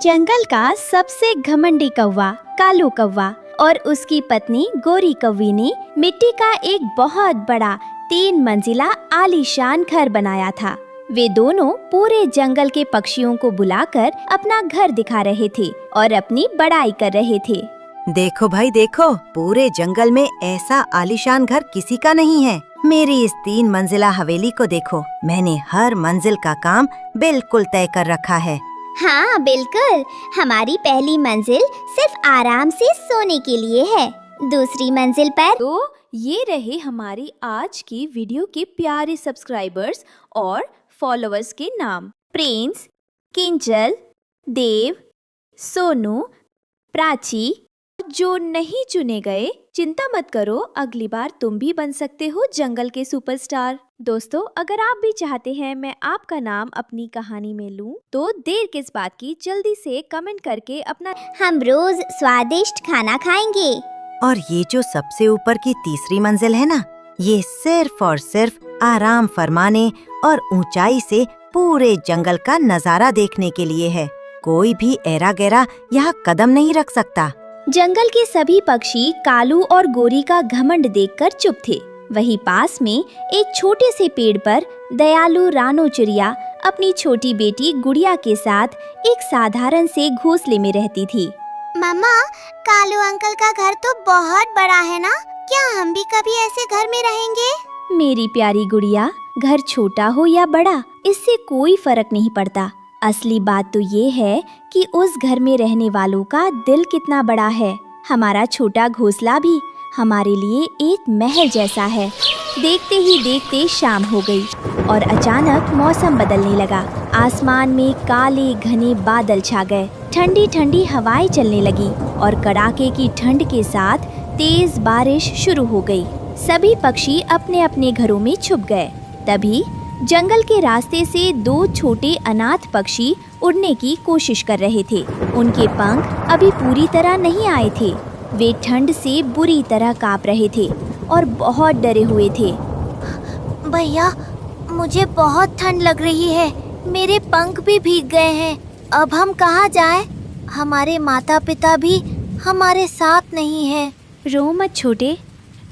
जंगल का सबसे घमंडी कौवा कालू कौवा और उसकी पत्नी गोरी कौवी ने मिट्टी का एक बहुत बड़ा 3 मंजिला आलीशान घर बनाया था। वे दोनों पूरे जंगल के पक्षियों को बुलाकर अपना घर दिखा रहे थे और अपनी बड़ाई कर रहे थे। देखो भाई देखो, पूरे जंगल में ऐसा आलीशान घर किसी का नहीं है। मेरी इस 3 मंजिला हवेली को देखो, मैंने हर मंजिल का काम बिल्कुल तय कर रखा है। हाँ बिल्कुल, हमारी पहली मंजिल सिर्फ आराम से सोने के लिए है। दूसरी मंजिल पर तो ये रहे हमारी आज की वीडियो के प्यारे सब्सक्राइबर्स और फॉलोअर्स के नाम। प्रिंस, किंजल, देव, सोनू, प्राची। जो नहीं चुने गए, चिंता मत करो, अगली बार तुम भी बन सकते हो जंगल के सुपरस्टार। दोस्तों, अगर आप भी चाहते हैं मैं आपका नाम अपनी कहानी में लूं, तो देर किस बात की, जल्दी से कमेंट करके अपना। हम रोज स्वादिष्ट खाना खाएंगे। और ये जो सबसे ऊपर की तीसरी मंजिल है ना, ये सिर्फ और सिर्फ आराम फरमाने और ऊंचाई से पूरे जंगल का नजारा देखने के लिए है। कोई भी ऐरा गैरा यहाँ कदम नहीं रख सकता। जंगल के सभी पक्षी कालू और गोरी का घमंड देखकर चुप थे। वहीं पास में एक छोटे से पेड़ पर दयालु रानो चिड़िया अपनी छोटी बेटी गुड़िया के साथ एक साधारण से घोंसले में रहती थी। मम्मा, कालू अंकल का घर तो बहुत बड़ा है ना? क्या हम भी कभी ऐसे घर में रहेंगे? मेरी प्यारी गुड़िया, घर छोटा हो या बड़ा, इससे कोई फर्क नहीं पड़ता। असली बात तो ये है कि उस घर में रहने वालों का दिल कितना बड़ा है। हमारा छोटा घोंसला भी हमारे लिए एक महल जैसा है। देखते ही देखते शाम हो गई और अचानक मौसम बदलने लगा। आसमान में काले घने बादल छा गए, ठंडी ठंडी हवाएं चलने लगी और कड़ाके की ठंड के साथ तेज बारिश शुरू हो गई। सभी पक्षी अपने अपने घरों में छुप गए। तभी जंगल के रास्ते से 2 छोटे अनाथ पक्षी उड़ने की कोशिश कर रहे थे। उनके पंख अभी पूरी तरह नहीं आए थे। वे ठंड से बुरी तरह कांप रहे थे और बहुत डरे हुए थे। भैया, मुझे बहुत ठंड लग रही है। मेरे पंख भी भीग गए हैं। अब हम कहाँ जाएं? हमारे माता पिता भी हमारे साथ नहीं हैं। रो मत छोटे,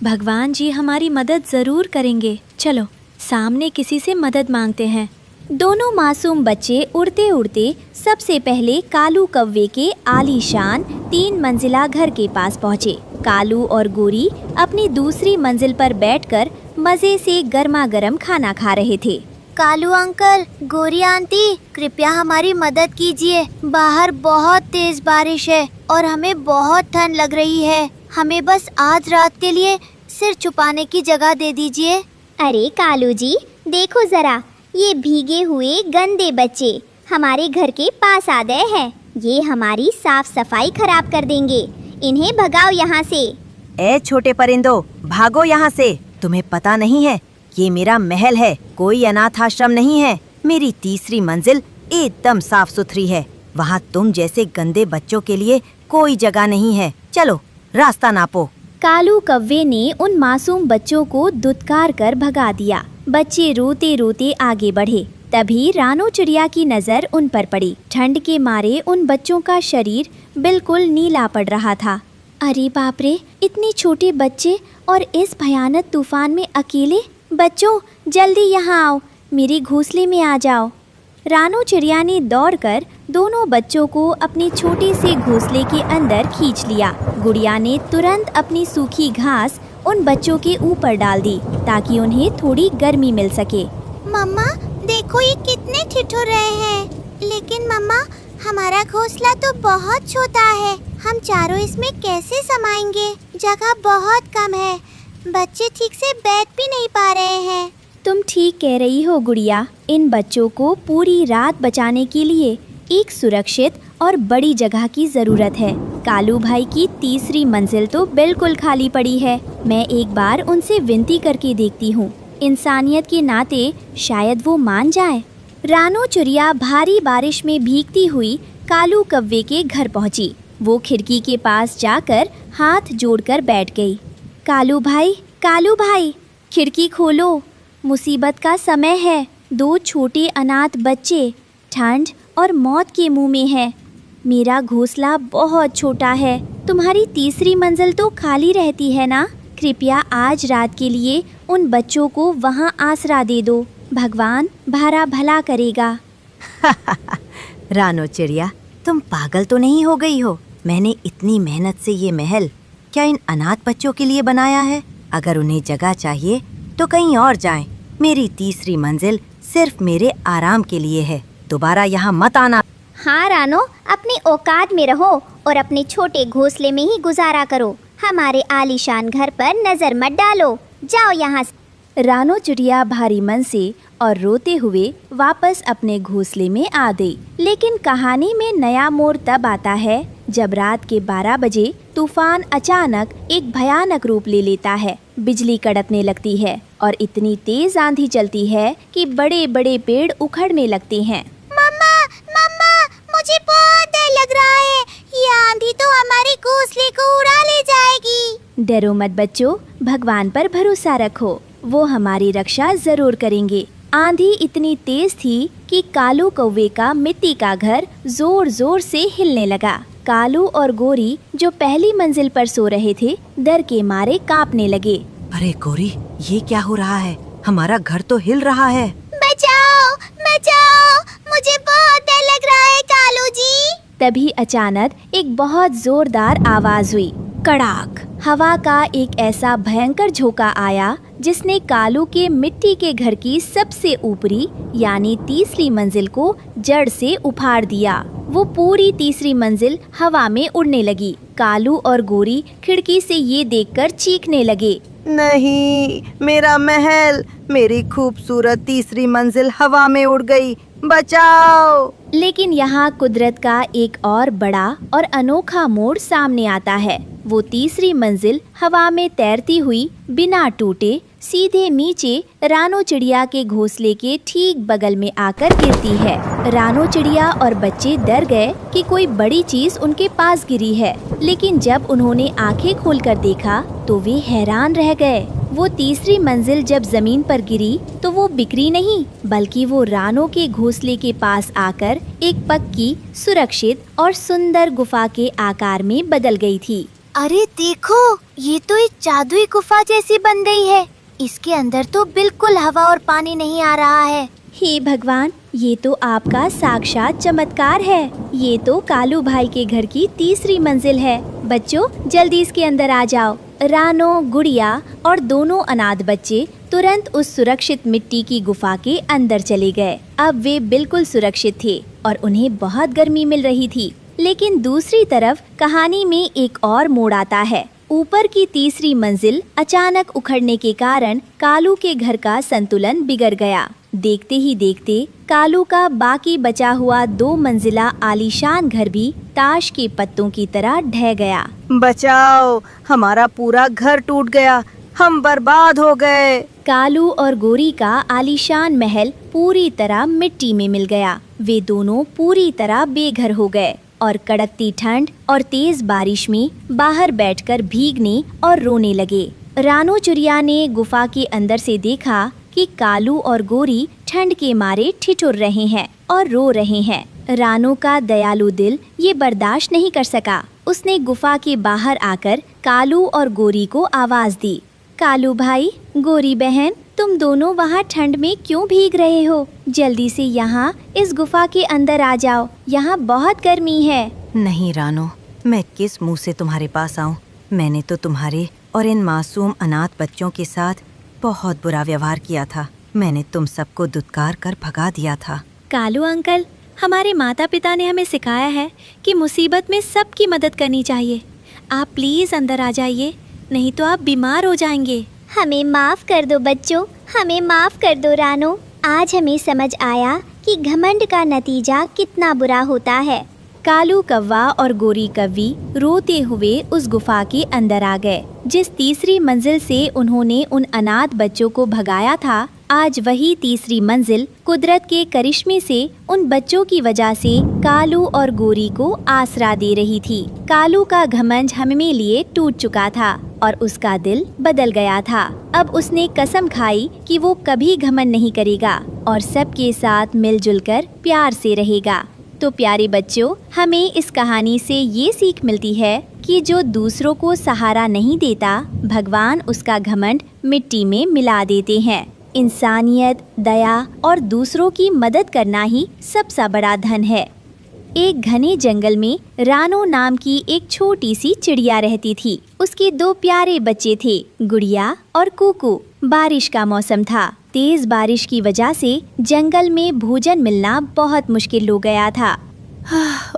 भगवान जी हमारी मदद जरूर करेंगे। चलो सामने किसी से मदद मांगते हैं। दोनों मासूम बच्चे उड़ते उड़ते सबसे पहले कालू कौवे के आलीशान 3 मंजिला घर के पास पहुँचे। कालू और गोरी अपनी दूसरी मंजिल पर बैठकर मजे से गर्मा गर्म खाना खा रहे थे। कालू अंकल, गोरी आंटी, कृपया हमारी मदद कीजिए। बाहर बहुत तेज बारिश है और हमें बहुत ठंड लग रही है। हमें बस आज रात के लिए सिर छुपाने की जगह दे दीजिए। अरे कालू जी, देखो जरा, ये भीगे हुए गंदे बच्चे हमारे घर के पास आ गए हैं। ये हमारी साफ सफाई खराब कर देंगे। इन्हें भगाओ यहाँ से। ए छोटे परिंदो, भागो यहाँ से। तुम्हें पता नहीं है, ये मेरा महल है, कोई अनाथ आश्रम नहीं है। मेरी तीसरी मंजिल एकदम साफ सुथरी है। वहाँ तुम जैसे गंदे बच्चों के लिए कोई जगह नहीं है। चलो रास्ता नापो। कालू कौवे ने उन मासूम बच्चों को धुतकार कर भगा दिया। बच्चे रोते रोते आगे बढ़े। तभी रानो चिड़िया की नजर उन पर पड़ी। ठंड के मारे उन बच्चों का शरीर बिल्कुल नीला पड़ रहा था। अरे बाप रे, इतने छोटे बच्चे और इस भयानक तूफान में अकेले। बच्चों, जल्दी यहाँ आओ, मेरे घोंसले में आ जाओ। रानो चिड़िया ने दौड़कर दोनों बच्चों को अपने छोटे से घोंसले के अंदर खींच लिया। गुड़िया ने तुरंत अपनी सूखी घास उन बच्चों के ऊपर डाल दी ताकि उन्हें थोड़ी गर्मी मिल सके। मम्मा देखो, ये कितने ठिठुर रहे हैं। लेकिन मम्मा, हमारा घोंसला तो बहुत छोटा है। हम चारों इसमें कैसे समाएंगे? जगह बहुत कम है। बच्चे ठीक से बैठ भी नहीं पा रहे हैं। तुम ठीक कह रही हो गुड़िया, इन बच्चों को पूरी रात बचाने के लिए एक सुरक्षित और बड़ी जगह की जरूरत है। कालू भाई की तीसरी मंजिल तो बिल्कुल खाली पड़ी है। मैं एक बार उनसे विनती करके देखती हूँ। इंसानियत के नाते शायद वो मान जाए। रानो चिड़िया भारी बारिश में भीगती हुई कालू कौवे के घर पहुँची। वो खिड़की के पास जाकर हाथ जोड़कर बैठ गई। कालू भाई, खिड़की खोलो, मुसीबत का समय है। 2 छोटे अनाथ बच्चे ठंड और मौत के मुंह में हैं। मेरा घोंसला बहुत छोटा है। तुम्हारी तीसरी मंजिल तो खाली रहती है ना? कृपया आज रात के लिए उन बच्चों को वहाँ आसरा दे दो। भगवान भारा भला करेगा। रानो चिड़िया, तुम पागल तो नहीं हो गई हो? मैंने इतनी मेहनत से ये महल क्या इन अनाथ बच्चों के लिए बनाया है? अगर उन्हें जगह चाहिए तो कहीं और जाएं। मेरी तीसरी मंजिल सिर्फ मेरे आराम के लिए है। दोबारा यहाँ मत आना। हाँ रानो, अपनी औकात में रहो और अपने छोटे घोंसले में ही गुजारा करो। हमारे आलीशान घर पर नजर मत डालो। जाओ यहाँ से। रानो चिड़िया भारी मन से और रोते हुए वापस अपने घोंसले में आ गई। लेकिन कहानी में नया मोड़ तब आता है जब रात के 12 बजे तूफान अचानक एक भयानक रूप ले लेता है। बिजली कड़कने लगती है और इतनी तेज आंधी चलती है कि बड़े बड़े पेड़ उखड़ने लगते हैं। मम्मा, मम्मा, मुझे बहुत डर लग रहा है। ये आंधी तो हमारे घोंसले को उड़ा ले जाएगी। डरो मत बच्चों, भगवान पर भरोसा रखो, वो हमारी रक्षा जरूर करेंगे। आंधी इतनी तेज थी कि कालू कौवे का मिट्टी का घर जोर जोर से हिलने लगा। कालू और गोरी जो पहली मंजिल पर सो रहे थे, डर के मारे कांपने लगे। अरे गोरी, ये क्या हो रहा है? हमारा घर तो हिल रहा है। बचाओ, बचाओ, मुझे बहुत डर लग रहा है कालू जी। तभी अचानक एक बहुत जोरदार आवाज हुई। कड़ाक। हवा का एक ऐसा भयंकर झोंका आया जिसने कालू के मिट्टी के घर की सबसे ऊपरी यानी तीसरी मंजिल को जड़ से उखाड़ दिया। वो पूरी तीसरी मंजिल हवा में उड़ने लगी। कालू और गोरी खिड़की से ये देखकर चीखने लगे। नहीं, मेरा महल, मेरी खूबसूरत तीसरी मंजिल हवा में उड़ गई। बचाओ! लेकिन यहाँ कुदरत का एक और बड़ा और अनोखा मोड़ सामने आता है। वो तीसरी मंजिल हवा में तैरती हुई बिना टूटे सीधे नीचे रानो चिड़िया के घोंसले के ठीक बगल में आकर गिरती है। रानो चिड़िया और बच्चे डर गए कि कोई बड़ी चीज उनके पास गिरी है, लेकिन जब उन्होंने आंखें खोलकर देखा तो वे हैरान रह गए। वो तीसरी मंजिल जब जमीन पर गिरी तो वो बिखरी नहीं, बल्कि वो रानो के घोंसले के पास आकर एक पक्की, सुरक्षित और सुंदर गुफा के आकार में बदल गई थी। अरे देखो, ये तो एक जादुई गुफा जैसी बन गई है। इसके अंदर तो बिल्कुल हवा और पानी नहीं आ रहा है। हे भगवान, ये तो आपका साक्षात चमत्कार है। ये तो कालू भाई के घर की तीसरी मंजिल है। बच्चों, जल्दी इसके अंदर आ जाओ। रानो, गुड़िया और दोनों अनाथ बच्चे तुरंत उस सुरक्षित मिट्टी की गुफा के अंदर चले गए। अब वे बिल्कुल सुरक्षित थे और उन्हें बहुत गर्मी मिल रही थी। लेकिन दूसरी तरफ कहानी में एक और मोड़ आता है। ऊपर की तीसरी मंजिल अचानक उखड़ने के कारण कालू के घर का संतुलन बिगड़ गया। देखते ही देखते कालू का बाकी बचा हुआ 2 मंजिला आलीशान घर भी ताश के पत्तों की तरह ढह गया। बचाओ! हमारा पूरा घर टूट गया। हम बर्बाद हो गए। कालू और गोरी का आलीशान महल पूरी तरह मिट्टी में मिल गया। वे दोनों पूरी तरह बेघर हो गए और कड़कती ठंड और तेज बारिश में बाहर बैठकर भीगने और रोने लगे। रानो चिड़िया ने गुफा के अंदर से देखा कि कालू और गोरी ठंड के मारे ठिठुर रहे हैं और रो रहे हैं। रानो का दयालु दिल ये बर्दाश्त नहीं कर सका। उसने गुफा के बाहर आकर कालू और गोरी को आवाज दी। कालू भाई, गोरी बहन, तुम दोनों वहाँ ठंड में क्यों भीग रहे हो? जल्दी से यहाँ इस गुफा के अंदर आ जाओ। यहाँ बहुत गर्मी है। नहीं रानो, मैं किस मुंह से तुम्हारे पास आऊँ? मैंने तो तुम्हारे और इन मासूम अनाथ बच्चों के साथ बहुत बुरा व्यवहार किया था। मैंने तुम सबको दुत्कार कर भगा दिया था। कालू अंकल, हमारे माता पिता ने हमें सिखाया है कि मुसीबत में सबकी मदद करनी चाहिए। आप प्लीज अंदर आ जाइए, नहीं तो आप बीमार हो जाएंगे। हमें माफ कर दो बच्चों, हमें माफ कर दो रानो। आज हमें समझ आया कि घमंड का नतीजा कितना बुरा होता है। कालू कौवा और गोरी कौवी रोते हुए उस गुफा के अंदर आ गए। जिस तीसरी मंजिल से उन्होंने उन अनाथ बच्चों को भगाया था, आज वही तीसरी मंजिल कुदरत के करिश्मे से उन बच्चों की वजह से कालू और गोरी को आसरा दे रही थी। कालू का घमंड हमें लिए टूट चुका था और उसका दिल बदल गया था। अब उसने कसम खाई कि वो कभी घमंड नहीं करेगा और सबके साथ मिलजुल कर प्यार से रहेगा। तो प्यारे बच्चों, हमें इस कहानी से ये सीख मिलती है कि जो दूसरों को सहारा नहीं देता, भगवान उसका घमंड मिट्टी में मिला देते हैं। इंसानियत, दया और दूसरों की मदद करना ही सबसे बड़ा धन है। एक घने जंगल में रानो नाम की एक छोटी सी चिड़िया रहती थी। उसके 2 प्यारे बच्चे थे, गुड़िया और कुकू। बारिश का मौसम था। तेज बारिश की वजह से जंगल में भोजन मिलना बहुत मुश्किल हो गया था।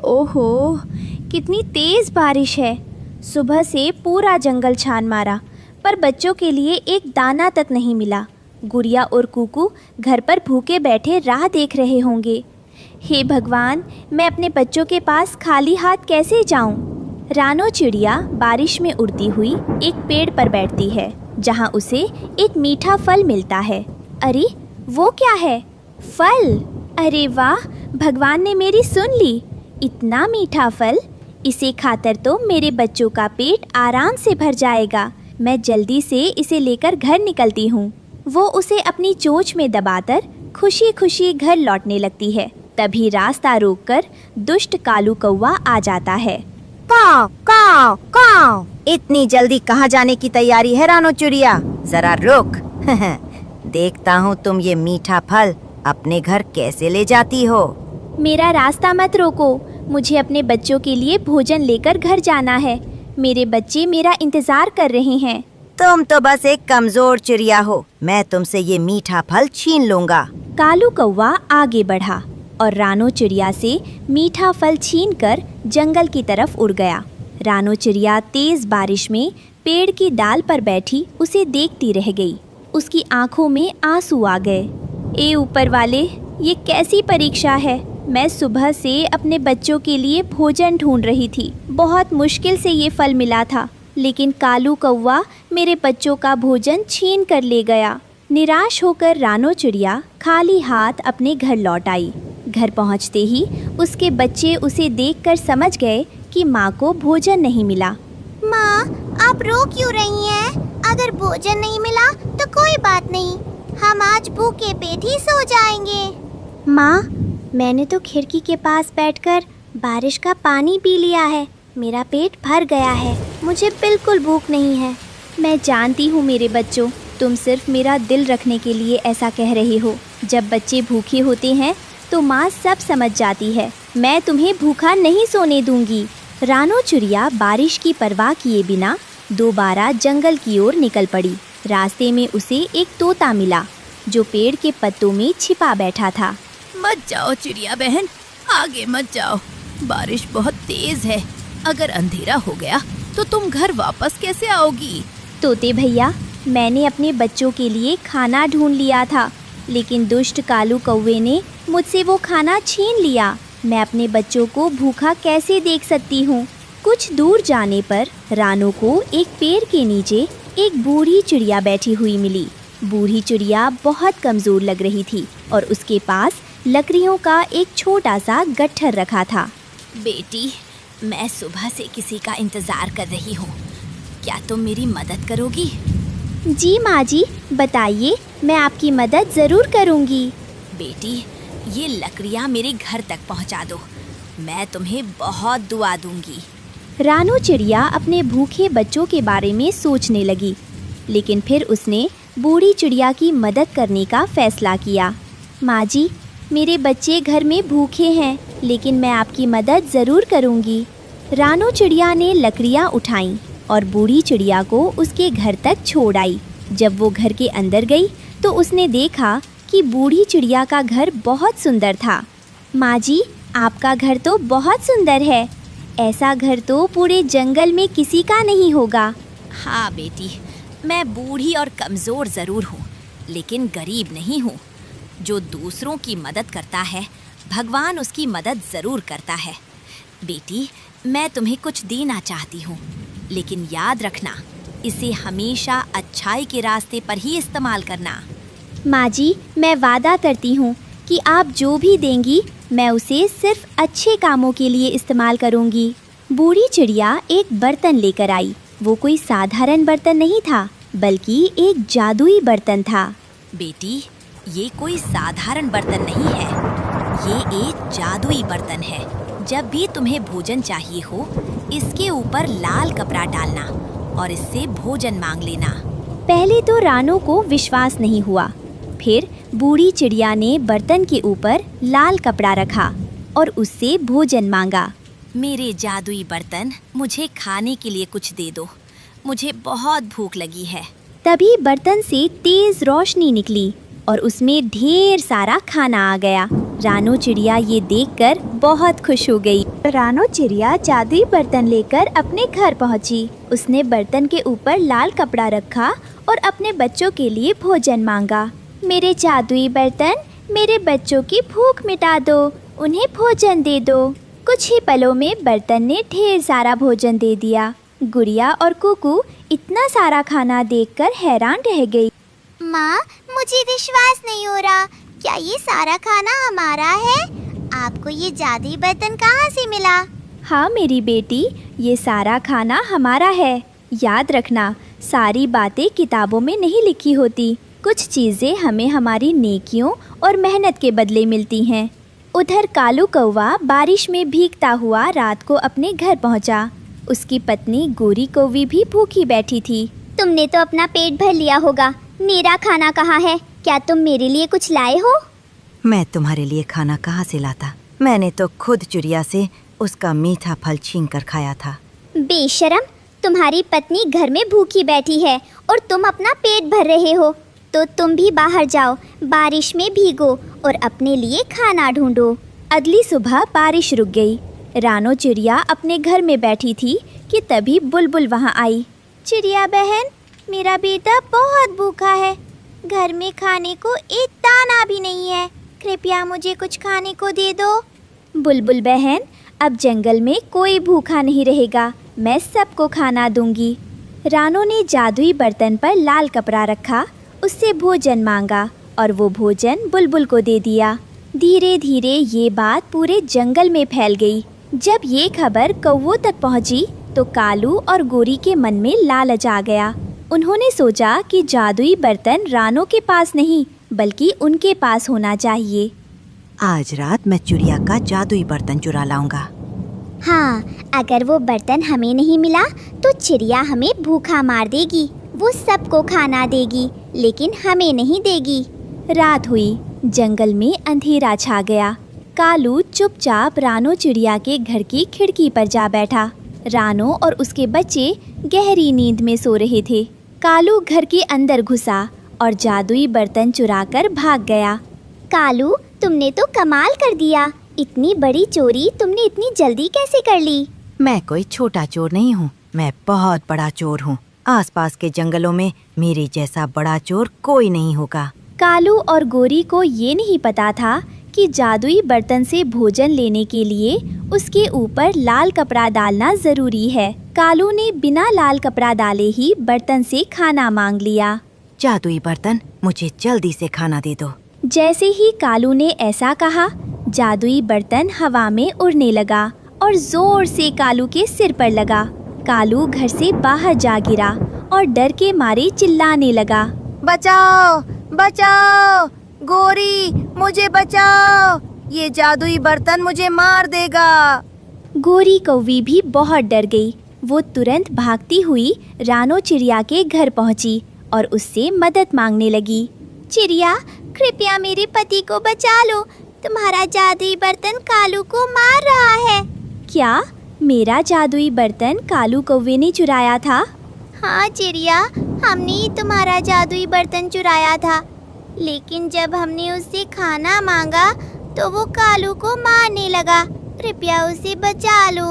ओहो, कितनी तेज बारिश है। सुबह से पूरा जंगल छान मारा, पर बच्चों के लिए एक दाना तक नहीं मिला। गुड़िया और कुकू घर पर भूखे बैठे राह देख रहे होंगे। हे भगवान, मैं अपने बच्चों के पास खाली हाथ कैसे जाऊं? रानो चिड़िया बारिश में उड़ती हुई एक पेड़ पर बैठती है, जहां उसे एक मीठा फल मिलता है। अरे, वो क्या है? फल! अरे वाह, भगवान ने मेरी सुन ली। इतना मीठा फल, इसे खाकर तो मेरे बच्चों का पेट आराम से भर जाएगा। मैं जल्दी से इसे लेकर घर निकलती हूँ। वो उसे अपनी चोंच में दबाकर खुशी खुशी घर लौटने लगती है। तभी रास्ता रोककर दुष्ट कालू कौवा आ जाता है। काव काव काव, इतनी जल्दी कहाँ जाने की तैयारी है रानो चिड़िया? जरा रुक। देखता हूँ तुम ये मीठा फल अपने घर कैसे ले जाती हो। मेरा रास्ता मत रोको, मुझे अपने बच्चों के लिए भोजन लेकर घर जाना है। मेरे बच्चे मेरा इंतजार कर रहे हैं। तुम तो बस एक कमजोर चिड़िया हो, मैं तुमसे ये मीठा फल छीन लूंगा। कालू कौवा आगे बढ़ा और रानो चिड़िया से मीठा फल छीनकर जंगल की तरफ उड़ गया। रानो चिड़िया तेज बारिश में पेड़ की डाल पर बैठी उसे देखती रह गई। उसकी आंखों में आंसू आ गए। ए ऊपर वाले, ये कैसी परीक्षा है? मैं सुबह से अपने बच्चों के लिए भोजन ढूंढ रही थी। बहुत मुश्किल से ये फल मिला था, लेकिन कालू कौवा मेरे बच्चों का भोजन छीन कर ले गया। निराश होकर रानो चिड़िया खाली हाथ अपने घर लौट आई। घर पहुंचते ही उसके बच्चे उसे देखकर समझ गए कि माँ को भोजन नहीं मिला। माँ, आप रो क्यों रही हैं? अगर भोजन नहीं मिला तो कोई बात नहीं, हम आज भूखे पेट ही सो जाएंगे। माँ, मैंने तो खिड़की के पास बैठकर बारिश का पानी पी लिया है। मेरा पेट भर गया है, मुझे बिल्कुल भूख नहीं है। मैं जानती हूँ मेरे बच्चों, तुम सिर्फ मेरा दिल रखने के लिए ऐसा कह रहे हो। जब बच्चे भूखे होते हैं तो माँ सब समझ जाती है। मैं तुम्हें भूखा नहीं सोने दूंगी। रानो चिड़िया बारिश की परवाह किए बिना दोबारा जंगल की ओर निकल पड़ी। रास्ते में उसे एक तोता मिला जो पेड़ के पत्तों में छिपा बैठा था। मत जाओ चिड़िया बहन, आगे मत जाओ, बारिश बहुत तेज है। अगर अंधेरा हो गया तो तुम घर वापस कैसे आओगी? तोते भैया, मैंने अपने बच्चों के लिए खाना ढूंढ लिया था, लेकिन दुष्ट कालू कौवे ने मुझसे वो खाना छीन लिया। मैं अपने बच्चों को भूखा कैसे देख सकती हूँ? कुछ दूर जाने पर रानो को एक पेड़ के नीचे एक बूढ़ी चिड़िया बैठी हुई मिली। बूढ़ी चिड़िया बहुत कमजोर लग रही थी और उसके पास लकड़ियों का एक छोटा सा गट्ठर रखा था। बेटी, मैं सुबह से किसी का इंतजार कर रही हूँ, क्या तुम मेरी मदद करोगी? जी माँ जी, बताइए, मैं आपकी मदद ज़रूर करूँगी। बेटी, ये लकड़ियाँ मेरे घर तक पहुँचा दो, मैं तुम्हें बहुत दुआ दूंगी। रानो चिड़िया अपने भूखे बच्चों के बारे में सोचने लगी, लेकिन फिर उसने बूढ़ी चिड़िया की मदद करने का फैसला किया। माँ जी, मेरे बच्चे घर में भूखे हैं, लेकिन मैं आपकी मदद ज़रूर करूँगी। रानो चिड़िया ने लकड़ियाँ उठाईं और बूढ़ी चिड़िया को उसके घर तक छोड़ आई। जब वो घर के अंदर गई तो उसने देखा कि बूढ़ी चिड़िया का घर बहुत सुंदर था। माँ जी, आपका घर तो बहुत सुंदर है। ऐसा घर तो पूरे जंगल में किसी का नहीं होगा। हाँ बेटी, मैं बूढ़ी और कमज़ोर ज़रूर हूँ, लेकिन गरीब नहीं हूँ। जो दूसरों की मदद करता है, भगवान उसकी मदद ज़रूर करता है। बेटी, मैं तुम्हें कुछ देना चाहती हूँ, लेकिन याद रखना, इसे हमेशा अच्छाई के रास्ते पर ही इस्तेमाल करना। माँ जी, मैं वादा करती हूँ कि आप जो भी देंगी, मैं उसे सिर्फ अच्छे कामों के लिए इस्तेमाल करूँगी। बूढ़ी चिड़िया एक बर्तन लेकर आई। वो कोई साधारण बर्तन नहीं था, बल्कि एक जादुई बर्तन था। बेटी, ये कोई साधारण बर्तन नहीं है, ये एक जादुई बर्तन है। जब भी तुम्हें भोजन चाहिए हो, इसके ऊपर लाल कपड़ा डालना और इससे भोजन मांग लेना। पहले तो रानो को विश्वास नहीं हुआ। फिर बूढ़ी चिड़िया ने बर्तन के ऊपर लाल कपड़ा रखा और उससे भोजन मांगा। मेरे जादुई बर्तन, मुझे खाने के लिए कुछ दे दो, मुझे बहुत भूख लगी है। तभी बर्तन से तेज रोशनी निकली और उसमें ढेर सारा खाना आ गया। रानो चिड़िया ये देखकर बहुत खुश हो गई। रानो चिड़िया जादुई बर्तन लेकर अपने घर पहुंची। उसने बर्तन के ऊपर लाल कपड़ा रखा और अपने बच्चों के लिए भोजन मांगा। मेरे जादुई बर्तन, मेरे बच्चों की भूख मिटा दो, उन्हें भोजन दे दो। कुछ ही पलों में बर्तन ने ढेर सारा भोजन दे दिया। गुड़िया और कुकू इतना सारा खाना देखकर हैरान रह गई। माँ, मुझे विश्वास नहीं हो रहा। क्या ये सारा खाना हमारा है? आपको ये जादुई बर्तन कहाँ से मिला? हाँ मेरी बेटी, ये सारा खाना हमारा है। याद रखना, सारी बातें किताबों में नहीं लिखी होती। कुछ चीज़ें हमें हमारी नेकियों और मेहनत के बदले मिलती हैं। उधर कालू कौवा बारिश में भीगता हुआ रात को अपने घर पहुंचा। उसकी पत्नी गोरी कौवी भी भूखी बैठी थी। तुमने तो अपना पेट भर लिया होगा। मेरा खाना कहाँ है? क्या तुम मेरे लिए कुछ लाए हो? मैं तुम्हारे लिए खाना कहाँ से लाता? मैंने तो खुद चिड़िया से उसका मीठा फल छीन कर खाया था। बेशरम, तुम्हारी पत्नी घर में भूखी बैठी है और तुम अपना पेट भर रहे हो। तो तुम भी बाहर जाओ, बारिश में भीगो और अपने लिए खाना ढूंढो। अगली सुबह बारिश रुक गई। रानो चिड़िया अपने घर में बैठी थी कि तभी बुलबुल वहाँ आई। चिड़िया बहन, मेरा बेटा बहुत भूखा है। घर में खाने को एक दाना भी नहीं है। कृपया मुझे कुछ खाने को दे दो। बुलबुल बहन, अब जंगल में कोई भूखा नहीं रहेगा। मैं सबको खाना दूंगी। रानो ने जादुई बर्तन पर लाल कपड़ा रखा, उससे भोजन मांगा और वो भोजन बुलबुल को दे दिया। धीरे धीरे ये बात पूरे जंगल में फैल गई। जब ये खबर कौवों तक पहुंची तो कालू और गोरी के मन में लालच आ गया। उन्होंने सोचा कि जादुई बर्तन रानो के पास नहीं बल्कि उनके पास होना चाहिए। आज रात मैं चिड़िया का जादुई बर्तन चुरा लाऊंगा। हाँ, अगर वो बर्तन हमें नहीं मिला तो चिड़िया हमें भूखा मार देगी। वो सबको खाना देगी लेकिन हमें नहीं देगी। रात हुई, जंगल में अंधेरा छा गया। कालू चुपचाप रानो चिड़िया के घर की खिड़की पर जा बैठा। रानो और उसके बच्चे गहरी नींद में सो रहे थे। कालू घर के अंदर घुसा और जादुई बर्तन चुराकर भाग गया। कालू, तुमने तो कमाल कर दिया। इतनी बड़ी चोरी तुमने इतनी जल्दी कैसे कर ली? मैं कोई छोटा चोर नहीं हूँ, मैं बहुत बड़ा चोर हूँ। आसपास के जंगलों में मेरे जैसा बड़ा चोर कोई नहीं होगा। कालू और गोरी को ये नहीं पता था कि जादुई बर्तन से भोजन लेने के लिए उसके ऊपर लाल कपड़ा डालना जरूरी है। कालू ने बिना लाल कपड़ा डाले ही बर्तन से खाना मांग लिया। जादुई बर्तन, मुझे जल्दी से खाना दे दो। जैसे ही कालू ने ऐसा कहा, जादुई बर्तन हवा में उड़ने लगा और जोर से कालू के सिर पर लगा। कालू घर से बाहर जा गिरा और डर के मारे चिल्लाने लगा, बचाओ बचाओ, गोरी मुझे बचाओ, ये जादुई बर्तन मुझे मार देगा। गोरी कौवी भी बहुत डर गई। वो तुरंत भागती हुई रानो चिड़िया के घर पहुंची और उससे मदद मांगने लगी। चिड़िया, कृपया मेरे पति को बचा लो। तुम्हारा जादुई बर्तन कालू को मार रहा है। क्या मेरा जादुई बर्तन कालू कौवे ने चुराया था? हाँ चिड़िया, हमने ही तुम्हारा जादुई बर्तन चुराया था। लेकिन जब हमने उससे खाना मांगा तो वो कालू को मारने लगा। कृपया उसे बचा लो।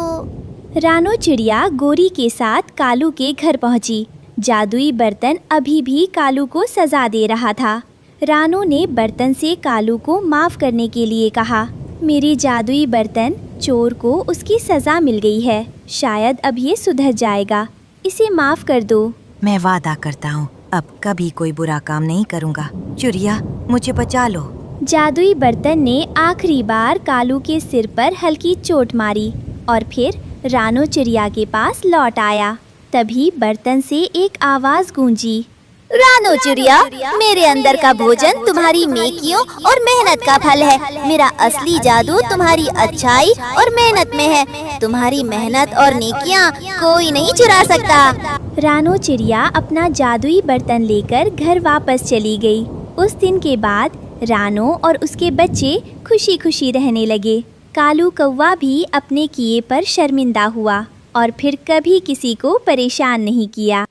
रानो चिड़िया गोरी के साथ कालू के घर पहुंची। जादुई बर्तन अभी भी कालू को सजा दे रहा था। रानो ने बर्तन से कालू को माफ करने के लिए कहा, मेरी जादुई बर्तन, चोर को उसकी सजा मिल गई है। शायद अब ये सुधर जाएगा। इसे माफ कर दो। मैं वादा करता हूँ अब कभी कोई बुरा काम नहीं करूँगा। चिड़िया, मुझे बचा लो। जादुई बर्तन ने आखिरी बार कालू के सिर पर हल्की चोट मारी और फिर रानो चिड़िया के पास लौट आया। तभी बर्तन से एक आवाज़ गूंजी, रानो चिड़िया, मेरे अंदर का भोजन तुम्हारी नेकियों और मेहनत का फल है। मेरा असली जादू तुम्हारी अच्छाई और मेहनत में है। तुम्हारी मेहनत और नेकियां कोई नहीं चुरा सकता। रानो चिड़िया अपना जादुई बर्तन लेकर घर वापस चली गई। उस दिन के बाद रानो और उसके बच्चे खुशी खुशी रहने लगे। कालू कौवा भी अपने किए पर शर्मिंदा हुआ और फिर कभी किसी को परेशान नहीं किया।